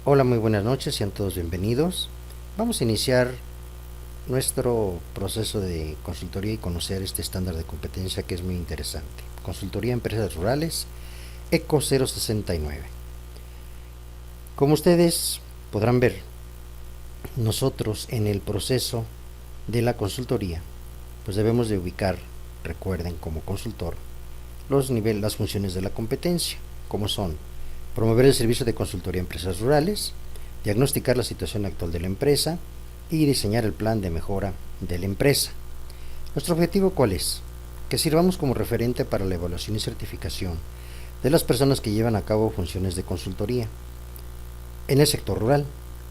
Hola, muy buenas noches, sean todos bienvenidos. Vamos a iniciar nuestro proceso de consultoría y conocer este estándar de competencia que es muy interesante. Consultoría a Empresas Rurales, ECO 069. Como ustedes podrán ver, nosotros en el proceso de la consultoría, pues debemos de ubicar, recuerden como consultor, las funciones de la competencia, como son promover el servicio de consultoría a empresas rurales, diagnosticar la situación actual de la empresa y diseñar el plan de mejora de la empresa. ¿Nuestro objetivo cuál es? Que sirvamos como referente para la evaluación y certificación de las personas que llevan a cabo funciones de consultoría en el sector rural,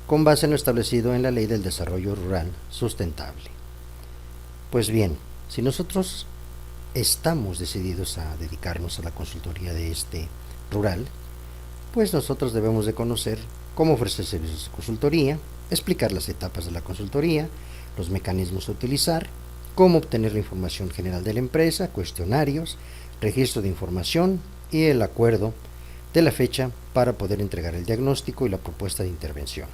con base en lo establecido en la Ley del Desarrollo Rural Sustentable. Pues bien, si nosotros estamos decididos a dedicarnos a la consultoría de este rural, pues nosotros debemos de conocer cómo ofrecer servicios de consultoría, explicar las etapas de la consultoría, los mecanismos a utilizar, cómo obtener la información general de la empresa, cuestionarios, registro de información y el acuerdo de la fecha para poder entregar el diagnóstico y la propuesta de intervención.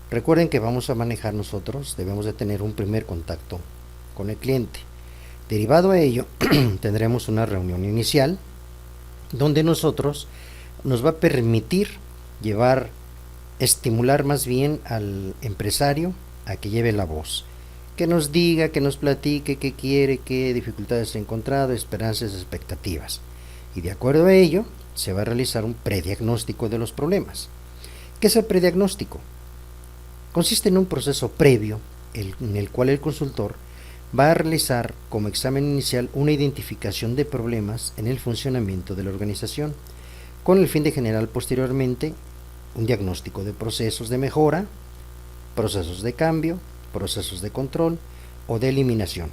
Recuerden que vamos a manejar nosotros, debemos de tener un primer contacto con el cliente. Derivado a ello, tendremos una reunión inicial donde nosotros nos va a permitir estimular más bien al empresario a que lleve la voz, que nos diga, que nos platique qué quiere, qué dificultades ha encontrado, esperanzas, expectativas. Y de acuerdo a ello, se va a realizar un prediagnóstico de los problemas. ¿Qué es el prediagnóstico? Consiste en un proceso previo en el cual el consultor va a realizar como examen inicial una identificación de problemas en el funcionamiento de la organización, con el fin de generar posteriormente un diagnóstico de procesos de mejora, procesos de cambio, procesos de control o de eliminación,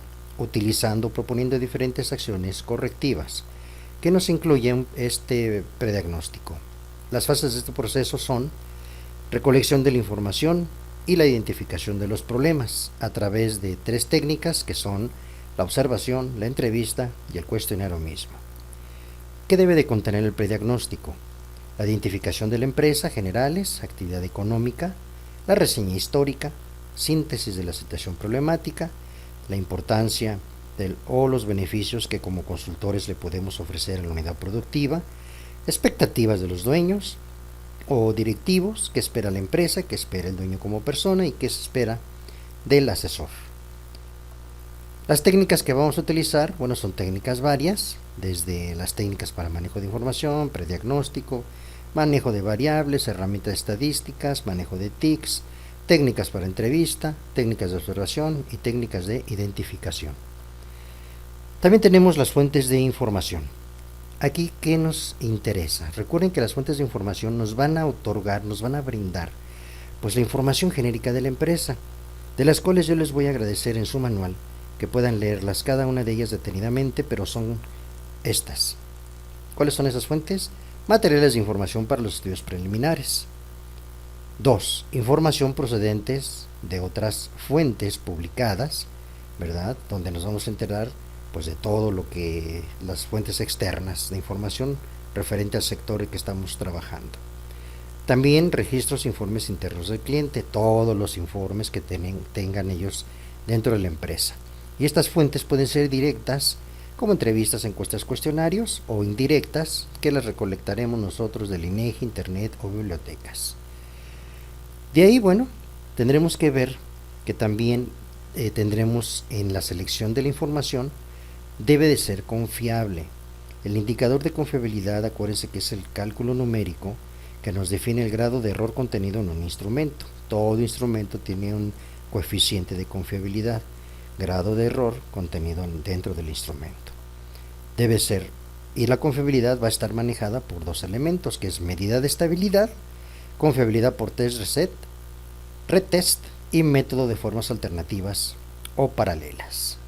proponiendo diferentes acciones correctivas que nos incluyen este prediagnóstico. Las fases de este proceso son recolección de la información y la identificación de los problemas a través de tres técnicas que son la observación, la entrevista y el cuestionario mismo. ¿Qué debe de contener el prediagnóstico? La identificación de la empresa, generales, actividad económica, la reseña histórica, síntesis de la situación problemática, la importancia o los beneficios que como consultores le podemos ofrecer a la unidad productiva, expectativas de los dueños o directivos, qué espera la empresa, qué espera el dueño como persona y qué se espera del asesor. Las técnicas que vamos a utilizar, bueno, son técnicas varias, desde las técnicas para manejo de información, prediagnóstico, manejo de variables, herramientas estadísticas, manejo de TICs, técnicas para entrevista, técnicas de observación y técnicas de identificación. También tenemos las fuentes de información. Aquí, ¿qué nos interesa? Recuerden que las fuentes de información nos van a otorgar, nos van a brindar, pues la información genérica de la empresa, de las cuales yo les voy a agradecer en su manual que puedan leerlas cada una de ellas detenidamente, pero son estas. ¿Cuáles son esas fuentes? Materiales de información para los estudios preliminares. 2. Información procedentes de otras fuentes publicadas, ¿verdad? Donde nos vamos a enterar pues de todo lo que las fuentes externas de información referente al sector en que estamos trabajando. También registros e informes internos del cliente, todos los informes que tengan ellos dentro de la empresa. Y estas fuentes pueden ser directas, como entrevistas, encuestas, cuestionarios, o indirectas, que las recolectaremos nosotros del INEGI, Internet o bibliotecas. De ahí, bueno, tendremos que ver que también tendremos en la selección de la información, debe de ser confiable. El indicador de confiabilidad, acuérdense que es el cálculo numérico que nos define el grado de error contenido en un instrumento. Todo instrumento tiene un coeficiente de confiabilidad, grado de error contenido dentro del instrumento. Debe ser, y la confiabilidad va a estar manejada por dos elementos, que es medida de estabilidad, confiabilidad por test reset, retest y método de formas alternativas o paralelas.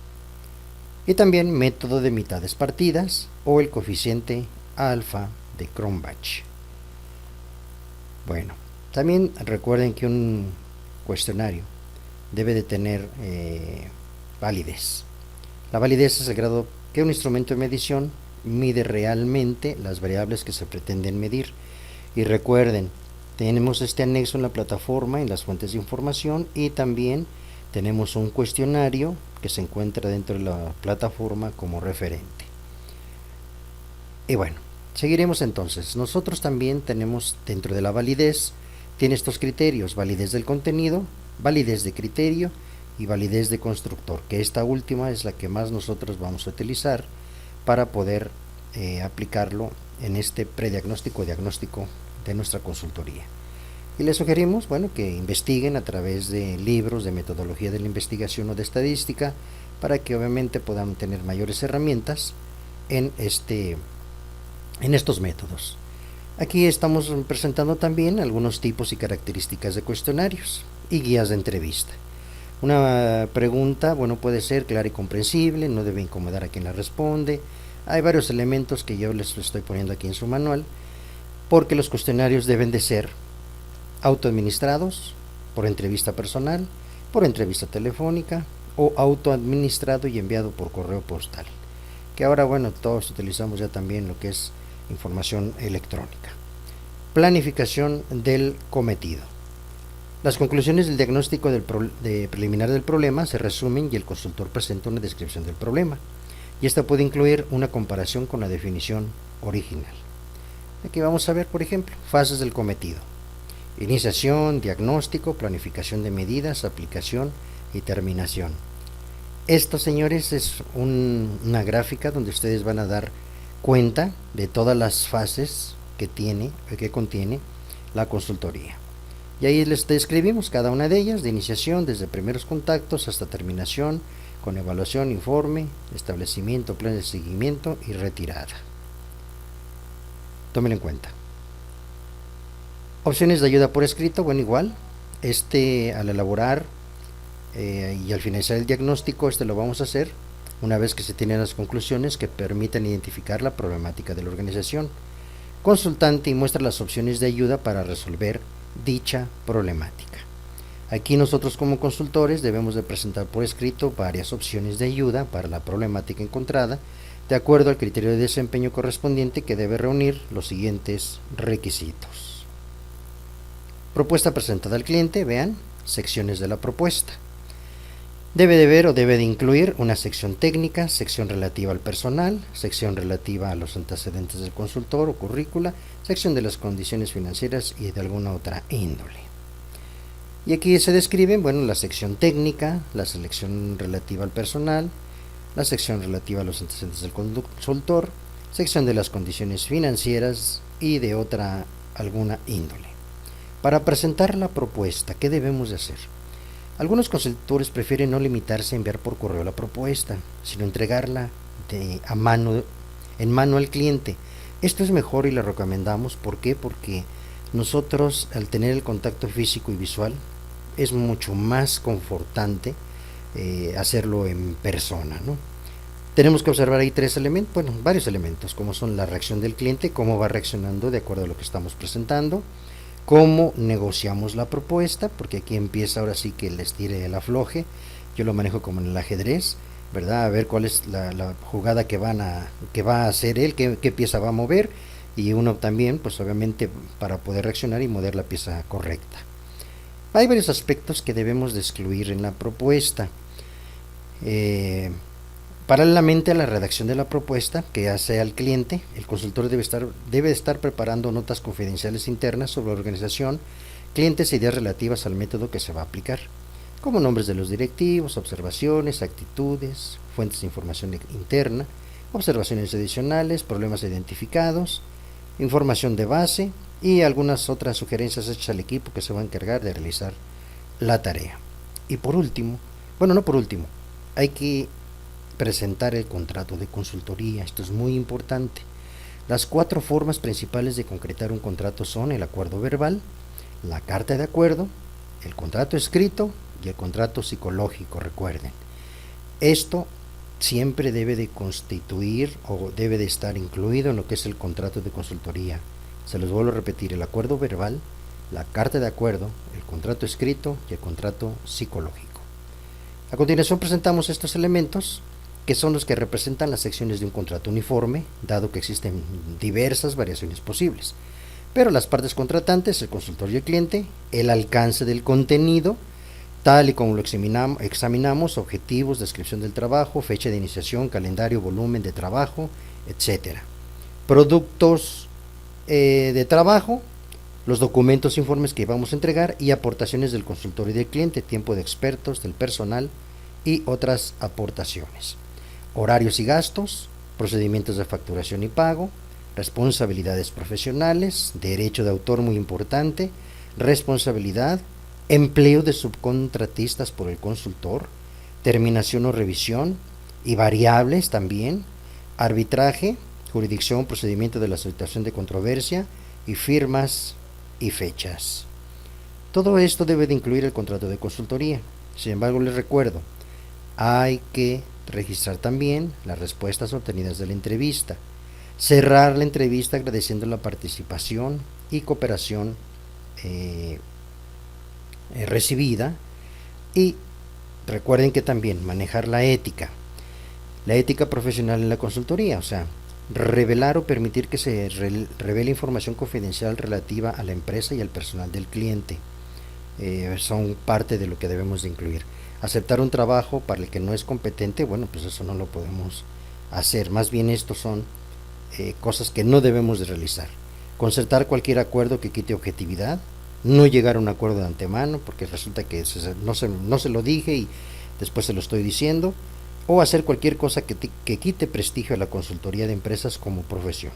Y también método de mitades partidas o el coeficiente alfa de Cronbach. Bueno, también recuerden que un cuestionario debe de tener validez. La validez es el grado que un instrumento de medición mide realmente las variables que se pretenden medir. Y recuerden, Tenemos este anexo en la plataforma, en las fuentes de información, y también tenemos un cuestionario que se encuentra dentro de la plataforma como referente. Y bueno, seguiremos entonces. Nosotros también tenemos dentro de la validez, tiene estos criterios: validez del contenido, validez de criterio y validez de constructor, que esta última es la que más nosotros vamos a utilizar para poder aplicarlo en este prediagnóstico diagnóstico de nuestra consultoría. Y les sugerimos, bueno, que investiguen a través de libros de metodología de la investigación o de estadística, para que obviamente puedan tener mayores herramientas en estos métodos. Aquí estamos presentando también algunos tipos y características de cuestionarios y guías de entrevista. Una pregunta, bueno, puede ser clara y comprensible, no debe incomodar a quien la responde. Hay varios elementos que yo les estoy poniendo aquí en su manual, porque los cuestionarios deben de ser autoadministrados, por entrevista personal, por entrevista telefónica, o autoadministrado y enviado por correo postal, que ahora, bueno, todos utilizamos ya también lo que es información electrónica. Planificación del cometido. Las conclusiones del diagnóstico preliminar del problema se resumen y el consultor presenta una descripción del problema, y esta puede incluir una comparación con la definición original. Aquí vamos a ver, por ejemplo, fases del cometido: iniciación, diagnóstico, planificación de medidas, aplicación y terminación. Esto, señores, es una gráfica donde ustedes van a dar cuenta de todas las fases que contiene la consultoría. Y ahí les describimos cada una de ellas, de iniciación, desde primeros contactos hasta terminación, con evaluación, informe, establecimiento, plan de seguimiento y retirada. Tómenlo en cuenta. Opciones de ayuda por escrito, bueno, igual, al elaborar y al finalizar el diagnóstico, lo vamos a hacer una vez que se tienen las conclusiones que permitan identificar la problemática de la organización. Consultante y muestra las opciones de ayuda para resolver dicha problemática. Aquí nosotros como consultores debemos de presentar por escrito varias opciones de ayuda para la problemática encontrada, de acuerdo al criterio de desempeño correspondiente, que debe reunir los siguientes requisitos. Propuesta presentada al cliente, vean, secciones de la propuesta. Debe de ver o debe de incluir una sección técnica, sección relativa al personal, sección relativa a los antecedentes del consultor o currícula, sección de las condiciones financieras y de alguna otra índole. Y aquí se describen, bueno, la sección técnica, la sección relativa al personal, la sección relativa a los antecedentes del consultor, sección de las condiciones financieras y de otra alguna índole. Para presentar la propuesta, ¿qué debemos de hacer? Algunos consultores prefieren no limitarse a enviar por correo la propuesta, sino entregarla en mano al cliente. Esto es mejor y lo recomendamos. ¿Por qué? Porque nosotros, al tener el contacto físico y visual, es mucho más confortante hacerlo en persona, ¿no? Tenemos que observar ahí varios elementos, como son la reacción del cliente, cómo va reaccionando de acuerdo a lo que estamos presentando, cómo negociamos la propuesta, porque aquí empieza ahora sí que el estire y el afloje. Yo lo manejo como en el ajedrez, ¿verdad? A ver cuál es la jugada que va a hacer él, qué pieza va a mover, y uno también, pues obviamente, para poder reaccionar y mover la pieza correcta. Hay varios aspectos que debemos de excluir en la propuesta. Paralelamente a la redacción de la propuesta que hace al cliente, el consultor debe estar preparando notas confidenciales internas sobre la organización, clientes e ideas relativas al método que se va a aplicar, como nombres de los directivos, observaciones, actitudes, fuentes de información interna, observaciones adicionales, problemas identificados, información de base y algunas otras sugerencias hechas al equipo que se va a encargar de realizar la tarea. Y por último, hay que presentar el contrato de consultoría. Esto es muy importante. Las 4 formas principales de concretar un contrato son el acuerdo verbal, la carta de acuerdo, el contrato escrito y el contrato psicológico. Recuerden, esto siempre debe de constituir o debe de estar incluido en lo que es el contrato de consultoría. Se los vuelvo a repetir: el acuerdo verbal, la carta de acuerdo, el contrato escrito y el contrato psicológico. A continuación presentamos estos elementos, que son los que representan las secciones de un contrato uniforme, dado que existen diversas variaciones posibles. pero las partes contratantes, el consultor y el cliente, el alcance del contenido, tal y como lo examinamos, objetivos, descripción del trabajo, fecha de iniciación, calendario, volumen de trabajo, etcétera. Productos de trabajo, los documentos, informes que vamos a entregar y aportaciones del consultor y del cliente, tiempo de expertos, del personal y otras aportaciones. Horarios y gastos, procedimientos de facturación y pago, responsabilidades profesionales, derecho de autor muy importante, responsabilidad, empleo de subcontratistas por el consultor, terminación o revisión y variables también, arbitraje, jurisdicción, procedimiento de la situación de controversia y firmas y fechas. Todo esto debe de incluir el contrato de consultoría. Sin embargo, les recuerdo, hay que registrar también las respuestas obtenidas de la entrevista, cerrar la entrevista agradeciendo la participación y cooperación recibida, y recuerden que también manejar la ética profesional en la consultoría, o sea, revelar o permitir que se revele información confidencial relativa a la empresa y al personal del cliente. Son parte de lo que debemos de incluir. Aceptar un trabajo para el que no es competente, bueno, pues eso no lo podemos hacer. Más bien estos son cosas que no debemos de realizar. Concertar cualquier acuerdo que quite objetividad, no llegar a un acuerdo de antemano, porque resulta que no se lo dije y después se lo estoy diciendo, o hacer cualquier cosa que quite prestigio a la consultoría de empresas como profesión.